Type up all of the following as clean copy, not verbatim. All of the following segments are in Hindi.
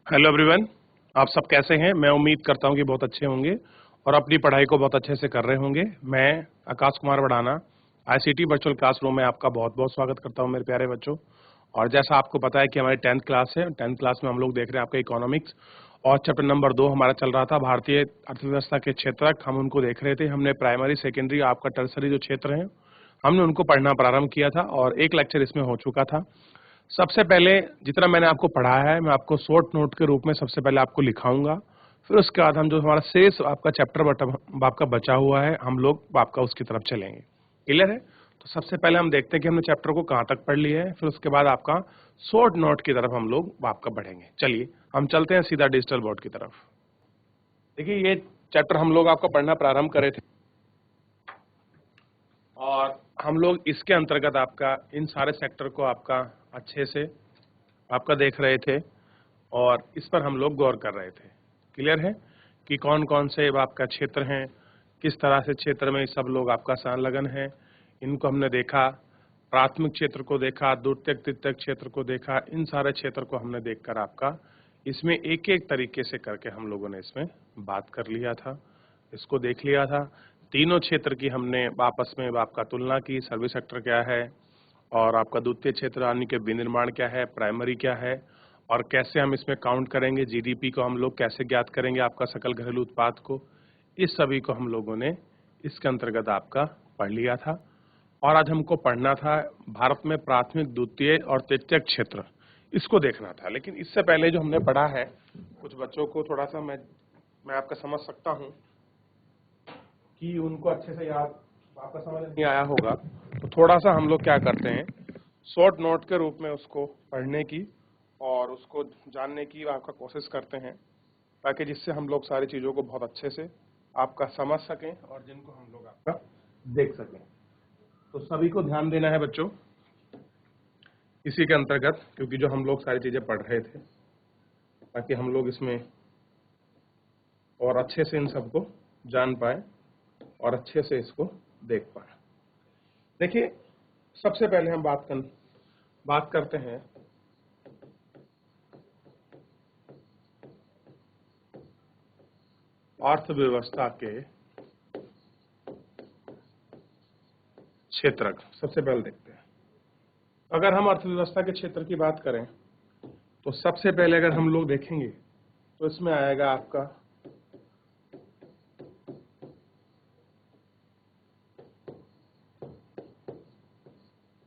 हेलो एवरीवन, आप सब कैसे हैं? मैं उम्मीद करता हूं कि बहुत अच्छे होंगे और अपनी पढ़ाई को बहुत अच्छे से कर रहे होंगे। मैं आकाश कुमार बढ़ाना आईसीटी वर्चुअल क्लासरूम में आपका बहुत बहुत स्वागत करता हूं मेरे प्यारे बच्चों। और जैसा आपको पता है कि हमारी 10th क्लास है, 10th क्लास में हम लोग देख रहे हैं आपका इकोनॉमिक्स और चैप्टर नंबर 2 हमारा चल रहा था भारतीय अर्थव्यवस्था के क्षेत्रक। हम उनको देख रहे थे। हमने प्राइमरी, सेकेंडरी, आपका टर्सरी जो क्षेत्र है हमने उनको पढ़ना प्रारंभ किया था और एक लेक्चर इसमें हो चुका था। सबसे पहले जितना मैंने आपको पढ़ाया है मैं आपको शॉर्ट नोट के रूप में सबसे पहले आपको लिखाऊंगा। फिर उसके बाद हम जो हमारा शेष आपका चैप्टर आपका बचा हुआ है हम लोग आपका उसकी तरफ चलेंगे। क्लियर है? तो सबसे पहले हम देखते हैं कि हमने चैप्टर को कहाँ तक पढ़ लिया है, फिर उसके बाद आपका शॉर्ट नोट की तरफ हम लोग आपका बढ़ेंगे। चलिए हम चलते हैं सीधा डिजिटल बोर्ड की तरफ। देखिए ये चैप्टर हम लोग आपका पढ़ना प्रारंभ करे थे और हम लोग इसके अंतर्गत आपका इन सारे सेक्टर को आपका अच्छे से आपका देख रहे थे और इस पर हम लोग गौर कर रहे थे। क्लियर है कि कौन कौन से आपका क्षेत्र हैं, किस तरह से क्षेत्र में सब लोग आपका संलग्न है, इनको हमने देखा। प्राथमिक क्षेत्र को देखा, द्वितीयक तृतीयक क्षेत्र को देखा। इन सारे क्षेत्र को हमने देखकर आपका इसमें एक एक तरीके से करके हम लोगों ने इसमें बात कर लिया था, इसको देख लिया था। तीनों क्षेत्र की हमने आपस में आपका तुलना की, सर्विस सेक्टर क्या है और आपका द्वितीय क्षेत्र यानी कि विनिर्माण क्या है, प्राइमरी क्या है और कैसे हम इसमें काउंट करेंगे, जीडीपी को हम लोग कैसे ज्ञात करेंगे, आपका सकल घरेलू उत्पाद को। इस सभी को हम लोगों ने इसके अंतर्गत आपका पढ़ लिया था। और आज हमको पढ़ना था भारत में प्राथमिक, द्वितीय और तृतीयक क्षेत्र, इसको देखना था। लेकिन इससे पहले जो हमने पढ़ा है, कुछ बच्चों को थोड़ा सा मैं आपका समझ सकता हूँ कि उनको अच्छे से याद आपका समझ नहीं आया होगा, तो थोड़ा सा हम लोग क्या करते हैं, शॉर्ट नोट के रूप में उसको पढ़ने की और उसको जानने की आपका कोशिश करते हैं, ताकि जिससे हम लोग सारी चीज़ों को बहुत अच्छे से आपका समझ सकें और जिनको हम लोग आपका देख सकें। तो सभी को ध्यान देना है बच्चों इसी के अंतर्गत, क्योंकि जो हम लोग सारी चीज़ें पढ़ रहे थे, ताकि हम लोग इसमें और अच्छे से इन सबको जान पाए और अच्छे से इसको देख पाए। देखिए सबसे पहले हम बात करते हैं अर्थव्यवस्था के क्षेत्रक। सबसे पहले देखते हैं, अगर हम अर्थव्यवस्था के क्षेत्र की बात करें तो सबसे पहले अगर हम लोग देखेंगे तो इसमें आएगा आपका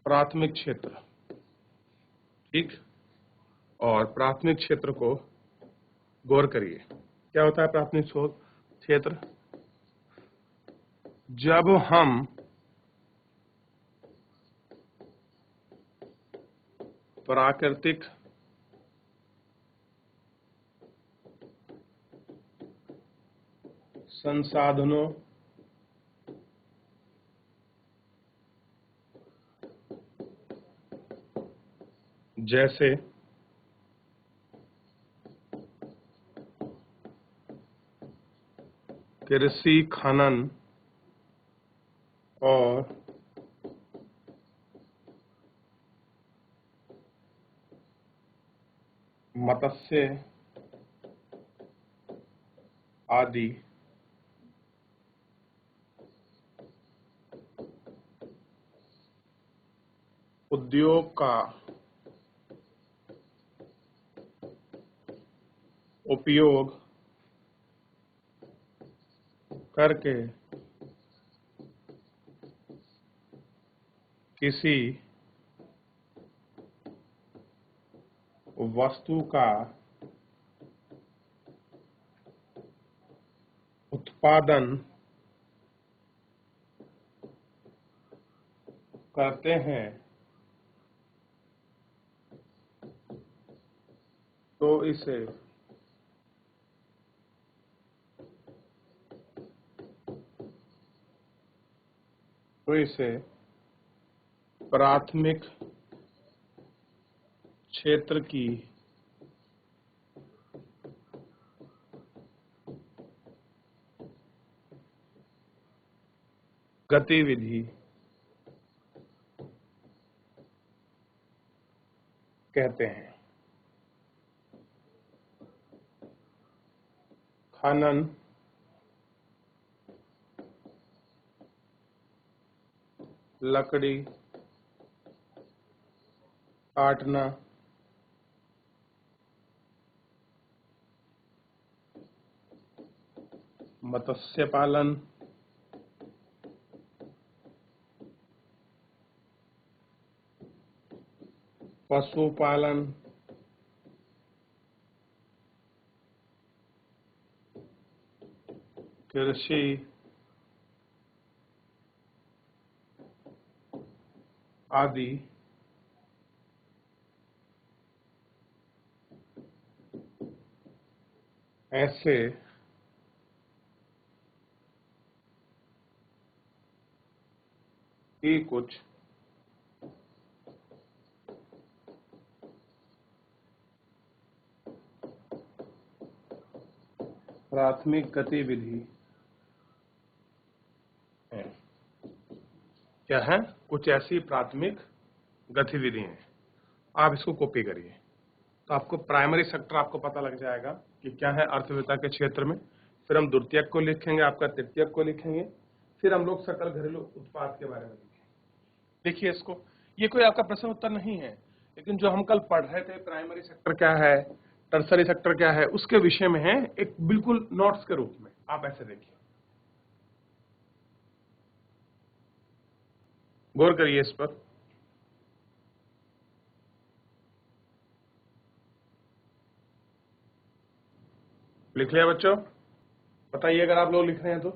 प्राथमिक क्षेत्र। ठीक, और प्राथमिक क्षेत्र को गौर करिए, क्या होता है प्राथमिक क्षेत्र? जब हम प्राकृतिक संसाधनों जैसे कृषि, खनन और मत्स्य आदि उद्योग का उपयोग करके किसी वस्तु का उत्पादन करते हैं तो इसे प्राथमिक क्षेत्र की गतिविधि कहते हैं। खनन, लकड़ी काटना, मत्स्य पालन, पशुपालन, कृषि, आदि ऐसे ही कुछ प्राथमिक गतिविधि है। क्या है? कुछ ऐसी प्राथमिक गतिविधि हैं। आप इसको कॉपी करिए तो आपको प्राइमरी सेक्टर आपको पता लग जाएगा कि क्या है अर्थव्यवस्था के क्षेत्र में। फिर हम द्वितीयक को लिखेंगे, आपका तृतीयक को लिखेंगे, फिर हम लोग सकल घरेलू उत्पाद के बारे में लिखेंगे। देखिए इसको, ये कोई आपका प्रश्न उत्तर नहीं है, लेकिन जो हम कल पढ़ रहे थे प्राइमरी सेक्टर क्या है, टर्सरी सेक्टर क्या है, उसके विषय में है, एक बिल्कुल नोट्स के रूप में। आप ऐसे देखिए, गौर करिए इस पर। लिख लिया बच्चों? बताइए अगर आप लोग लिख रहे हैं तो।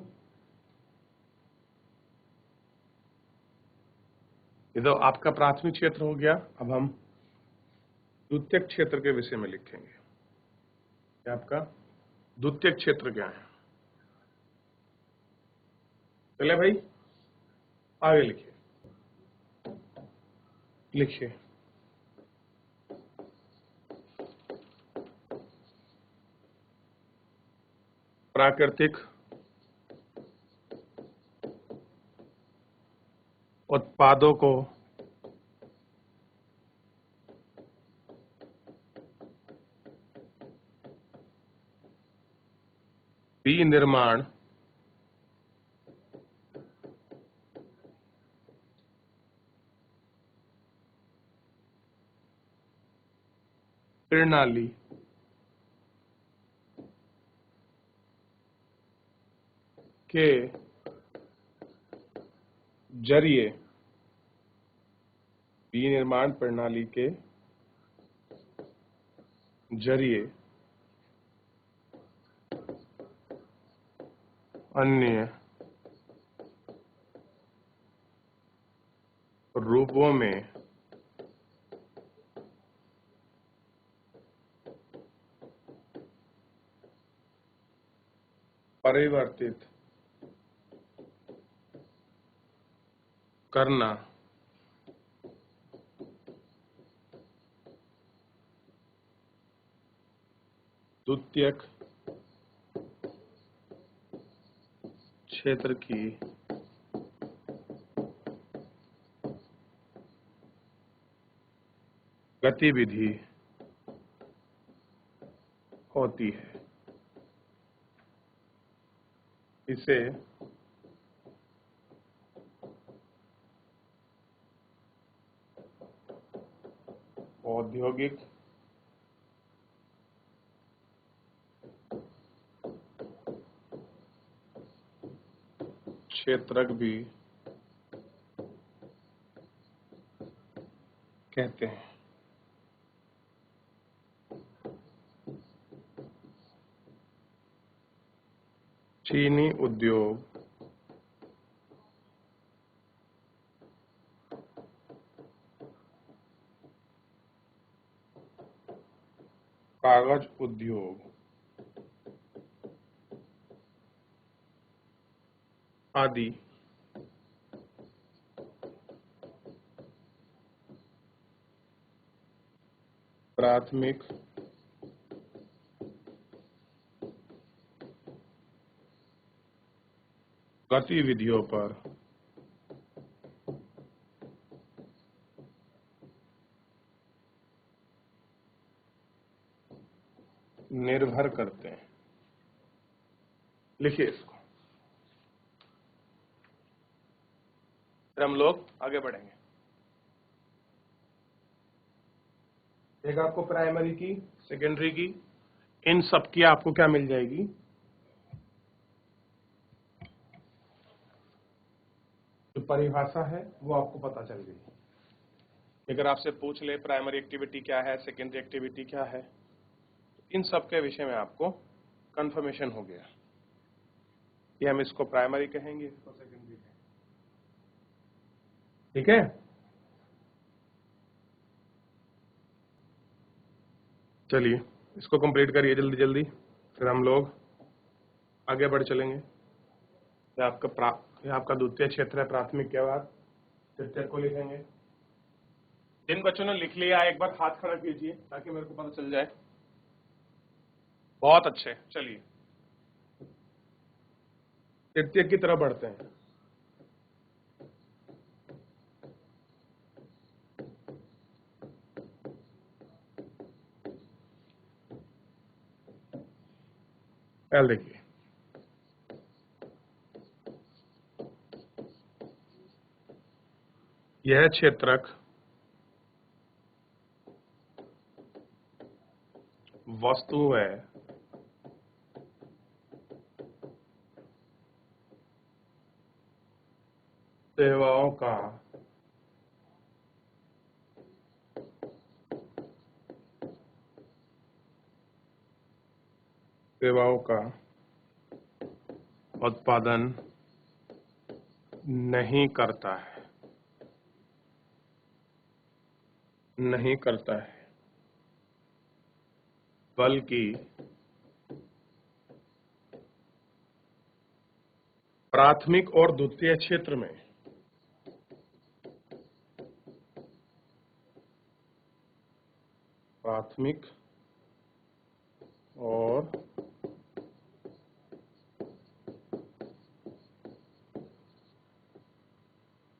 ये तो आपका प्राथमिक क्षेत्र हो गया। अब हम द्वितीयक क्षेत्र के विषय में लिखेंगे। क्या आपका द्वितीयक क्षेत्र क्या है? चले भाई आगे लिखिए। लिखिए प्राकृतिक उत्पादों को विनिर्माण प्रणाली के जरिए, विनिर्माण प्रणाली के जरिए अन्य रूपों में परिवर्तित करना द्वितीयक क्षेत्र की गतिविधि होती है। इसे औद्योगिक क्षेत्रक भी कहते हैं। चीनी उद्योग, कागज उद्योग आदि प्राथमिक गतिविधियों पर निर्भर करते हैं। लिखिए इसको, फिर हम लोग आगे बढ़ेंगे। एक आपको प्राइमरी की, सेकेंडरी की, इन सब की आपको क्या मिल जाएगी, जो परिभाषा है वो आपको पता चल गई। अगर आपसे पूछ ले प्राइमरी एक्टिविटी क्या है, सेकेंडरी एक्टिविटी क्या है, तो इन सब के विषय में आपको कंफर्मेशन हो गया कि हम इसको प्राइमरी कहेंगे, इसको सेकेंडरी कहेंगे। ठीक है, चलिए इसको कंप्लीट करिए जल्दी जल्दी, फिर हम लोग आगे बढ़ चलेंगे। ये आपका द्वितीय क्षेत्र है, प्राथमिक के बाद तृतीय को लिखेंगे। जिन बच्चों ने लिख लिया एक बार हाथ खड़ा कीजिए ताकि मेरे को पता चल जाए। बहुत अच्छे, चलिए तृतीय की तरफ बढ़ते हैं। पहले देखिए, यह क्षेत्रक वस्तु है सेवाओं का उत्पादन नहीं करता है, बल्कि प्राथमिक और द्वितीय क्षेत्र में प्राथमिक और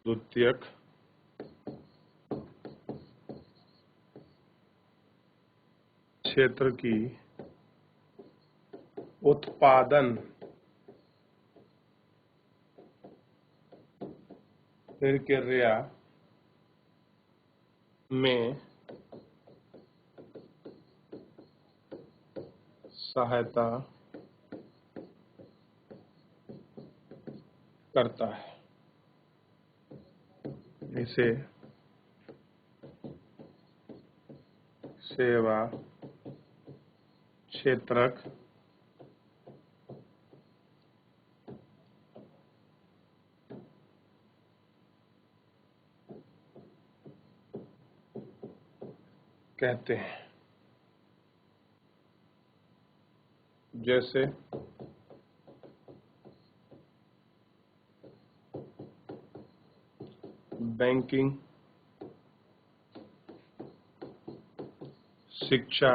द्वितीयक क्षेत्र की उत्पादन प्रक्रिया में सहायता करता है। इसे सेवा क्षेत्रक कहते हैं। जैसे बैंकिंग, शिक्षा,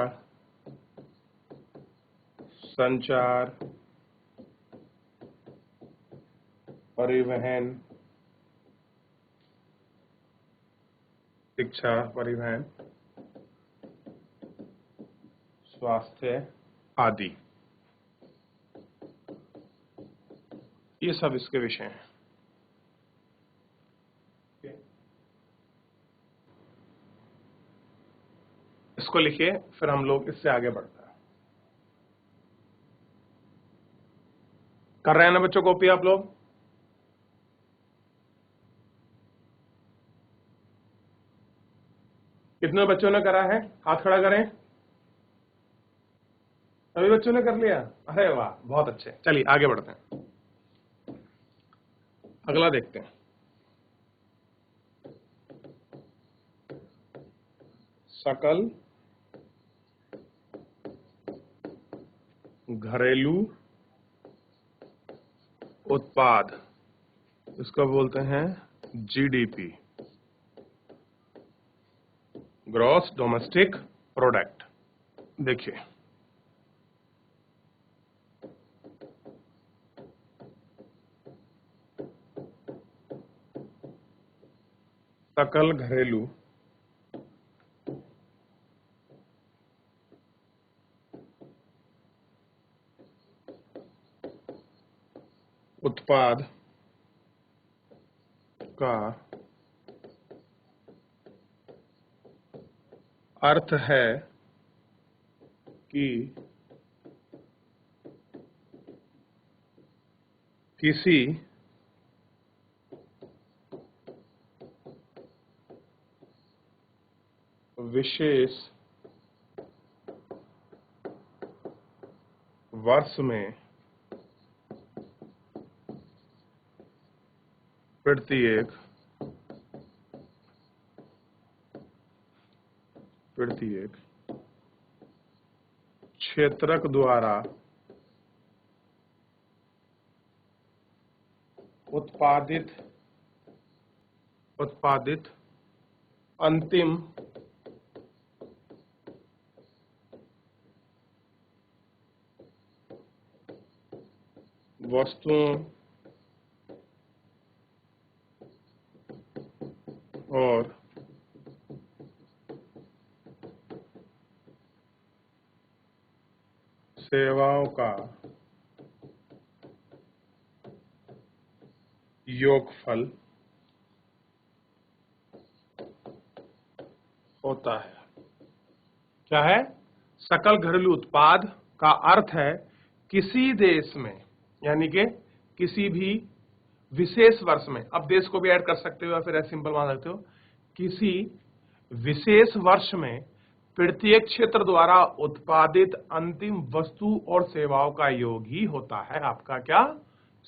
संचार, परिवहन, स्वास्थ्य आदि, ये सब इसके विषय हैं। इसको लिखिए, फिर हम लोग इससे आगे बढ़ते हैं। कर रहे हैं ना बच्चों कॉपी आप लोग? कितने बच्चों ने करा है? हाथ खड़ा करें। सभी बच्चों ने कर लिया? अरे वाह, बहुत अच्छे। चलिए आगे बढ़ते हैं, अगला देखते हैं। सकल घरेलू उत्पाद, इसको बोलते हैं जीडीपी, ग्रॉस डोमेस्टिक प्रोडक्ट। देखिए, सकल घरेलू उत्पाद का अर्थ है कि किसी विशेष वर्ष में प्रत्येक क्षेत्रक द्वारा उत्पादित अंतिम वस्तुओं और सेवाओं का योगफल होता है। क्या है? सकल घरेलू उत्पाद का अर्थ है किसी देश में, यानी कि किसी भी विशेष वर्ष में, अब देश को भी ऐड कर सकते हो या फिर ऐसे सिंपल मान सकते हो, किसी विशेष वर्ष में प्रत्येक क्षेत्र द्वारा उत्पादित अंतिम वस्तु और सेवाओं का योग ही होता है आपका क्या?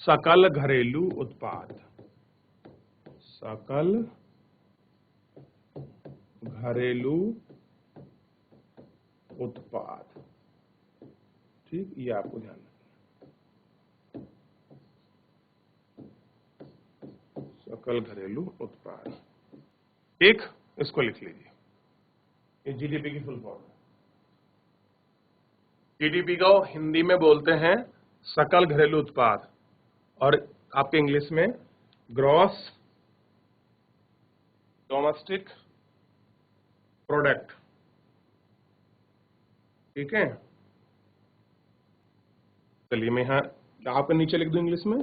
सकल घरेलू उत्पाद। सकल घरेलू उत्पाद, ठीक, ये आपको ध्यान रखना। सकल घरेलू उत्पाद, ठीक, इसको लिख लीजिए। ये जीडीपी की फुल फॉर्म है। जीडीपी को हिंदी में बोलते हैं सकल घरेलू उत्पाद और आपके इंग्लिश में ग्रॉस डोमेस्टिक प्रोडक्ट, ठीक है। चलिए मैं यहां आपके नीचे लिख दूं इंग्लिश में,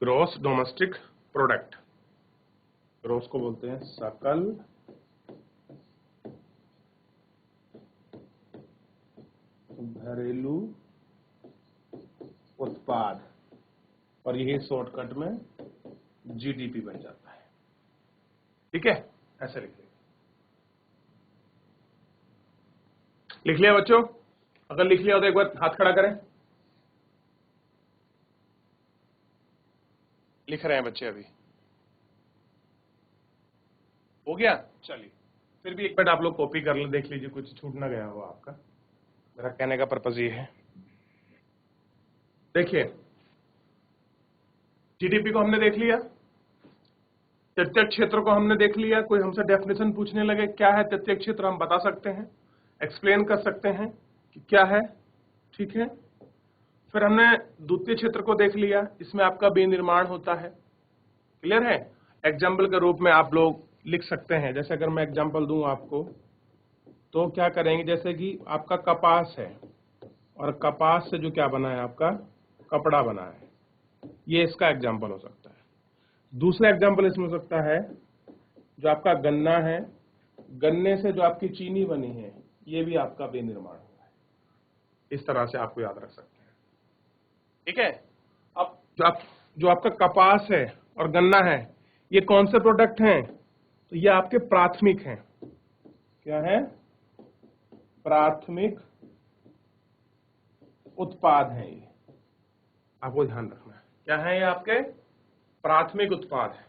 ग्रॉस डोमेस्टिक प्रोडक्ट, ग्रॉस को बोलते हैं सकल घरेलू उत्पाद, और यही शॉर्टकट में जीडीपी बन जाता है, ठीक है। ऐसे लिख लिया बच्चों? अगर लिख लिया हो तो एक बार हाथ खड़ा करें। लिख रहे हैं बच्चे? अभी हो गया? चलिए फिर भी एक मिनट आप लोग कॉपी कर ले, देख लीजिए कुछ छूट ना गया हो आपका। मेरा कहने का पर्पज ये है, देखिए जीडीपी को हमने देख लिया, तृतीयक क्षेत्र को हमने देख लिया। कोई हमसे डेफिनेशन पूछने लगे क्या है तृतीयक क्षेत्र, हम बता सकते हैं, एक्सप्लेन कर सकते हैं कि क्या है, ठीक है। फिर हमने द्वितीय क्षेत्र को देख लिया, इसमें आपका विनिर्माण होता है, क्लियर है। एग्जाम्पल के रूप में आप लोग लिख सकते हैं, जैसे अगर मैं एग्जाम्पल दूं आपको तो क्या करेंगे, जैसे कि आपका कपास है और कपास से जो क्या बना है आपका कपड़ा बना है, ये इसका एग्जाम्पल हो सकता है। दूसरा एग्जाम्पल इसमें हो सकता है जो आपका गन्ना है, गन्ने से जो आपकी चीनी बनी है, ये भी आपका विनिर्माण हुआ है। इस तरह से आपको याद रख सकते हैं, ठीक है। अब जो आपका कपास है और गन्ना है, ये कौन से प्रोडक्ट हैं? तो ये आपके प्राथमिक हैं। क्या है? प्राथमिक उत्पाद हैं। ये आपको ध्यान रखना है, क्या है ये आपके प्राथमिक उत्पाद है।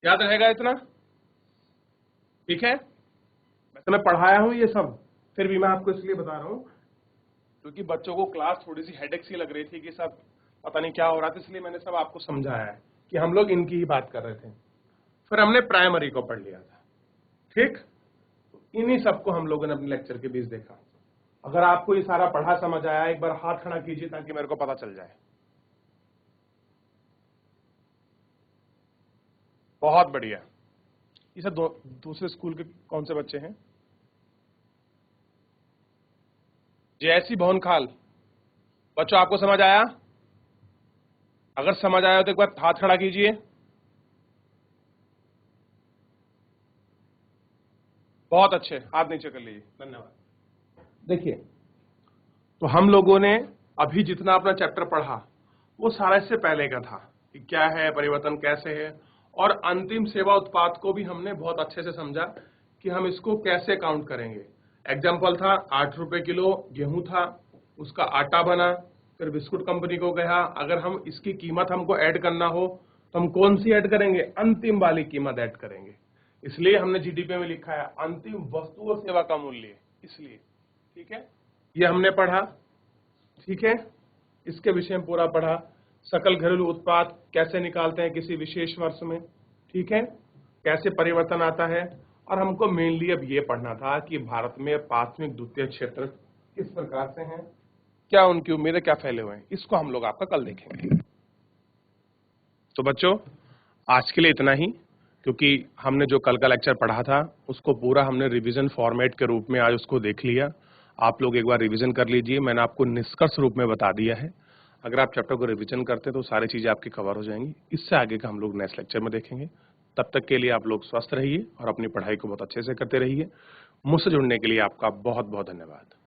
याद रहेगा इतना, ठीक है। वैसे मैं पढ़ाया हूं ये सब, फिर भी मैं आपको इसलिए बता रहा हूं क्योंकि बच्चों को क्लास थोड़ी सी हेडेक सी लग रही थी कि सब पता नहीं क्या हो रहा था, इसलिए मैंने सब आपको समझाया है कि हम लोग इनकी ही बात कर रहे थे। फिर हमने प्राइमरी को पढ़ लिया था, ठीक। इन्हीं सबको हम लोगों ने अपने लेक्चर के बीच देखा। अगर आपको ये सारा पढ़ा समझ आया, एक बार हाथ खड़ा कीजिए ताकि मेरे को पता चल जाए। बहुत बढ़िया। ये सब दूसरे स्कूल के कौन से बच्चे हैं? जैसी भवन खाल। बच्चों आपको समझ आया? अगर समझ आया तो एक बार हाथ खड़ा कीजिए। बहुत अच्छे, हाथ नीचे कर लीजिए, धन्यवाद। देखिए, तो हम लोगों ने अभी जितना अपना चैप्टर पढ़ा वो सारा इससे पहले का था कि क्या है परिवर्तन, कैसे है, और अंतिम सेवा उत्पाद को भी हमने बहुत अच्छे से समझा कि हम इसको कैसे काउंट करेंगे। एग्जाम्पल था 8 रुपए किलो गेहूं था, उसका आटा बना, फिर बिस्कुट कंपनी को गया, अगर हम इसकी कीमत हमको ऐड करना हो तो हम कौन सी ऐड करेंगे? अंतिम वाली कीमत ऐड करेंगे। इसलिए हमने जीडीपी में लिखा है अंतिम वस्तु और सेवा का मूल्य, इसलिए। ठीक है, ये हमने पढ़ा। ठीक है, इसके विषय में पूरा पढ़ा। सकल घरेलू उत्पाद कैसे निकालते हैं किसी विशेष वर्ष में, ठीक है, कैसे परिवर्तन आता है, और हमको मेनली अब ये पढ़ना था कि भारत में प्राथमिक द्वितीय क्षेत्र किस प्रकार से हैं, क्या उनकी उम्मीदें क्या फैले हुए हैं, इसको हम लोग आपका कल देखेंगे। तो बच्चों आज के लिए इतना ही, क्योंकि हमने जो कल का लेक्चर पढ़ा था उसको पूरा हमने रिवीजन फॉर्मेट के रूप में आज उसको देख लिया। आप लोग एक बार रिवीजन कर लीजिए, मैंने आपको निष्कर्ष रूप में बता दिया है। अगर आप चैप्टर को रिवीजन करते तो सारी चीजें आपकी कवर हो जाएंगी। इससे आगे का हम लोग नेक्स्ट लेक्चर में देखेंगे। तब तक के लिए आप लोग स्वस्थ रहिए और अपनी पढ़ाई को बहुत अच्छे से करते रहिए। मुझसे जुड़ने के लिए आपका बहुत बहुत धन्यवाद।